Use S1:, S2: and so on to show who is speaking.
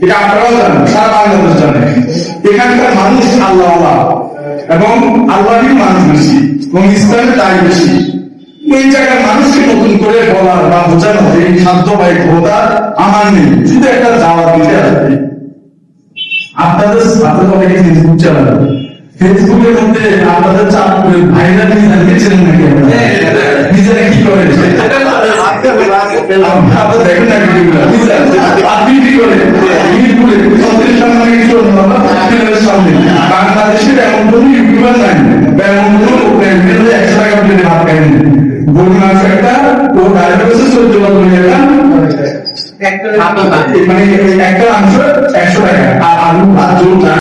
S1: এটা আপনারাও জানেন, সারা বাংলাদেশ জানে। এখানকার মানুষ আল্লাহ এবং আল্লাহরই মানুষ বেশি এবং ইসলামের তাই বেশি। এই জায়গায় মানুষকে নতুন করে বলার বা বোঝানো এই খাদ্য বা এই ক্ষমতা আমার নেই, শুধু একটা দাওয়াত দিতে আসবে। আপনাদের অনেকে ফেসবুক চালান, ফেসবুকের মধ্যে আপনাদের চাঁদপুরের ভাইরা নিজেরা দেখেছিলেন নাকি? নিজেরা কি করে আপনারা দেখেন না ভিডিওগুলো? আপনি কি করে মিরপুরে সন্ত্রের সামনে কিছু সামনে বাংলাদেশের এমন কোন ইউটিউবার নাই বা এমন কোন 100 টাকা প্লেটে ভাত খায়নি। গরু মাংস একটা ও ডায়াবেটিস 14 বছর মানে একটা মাংস 100 টাকা আর আলু ভাত জোর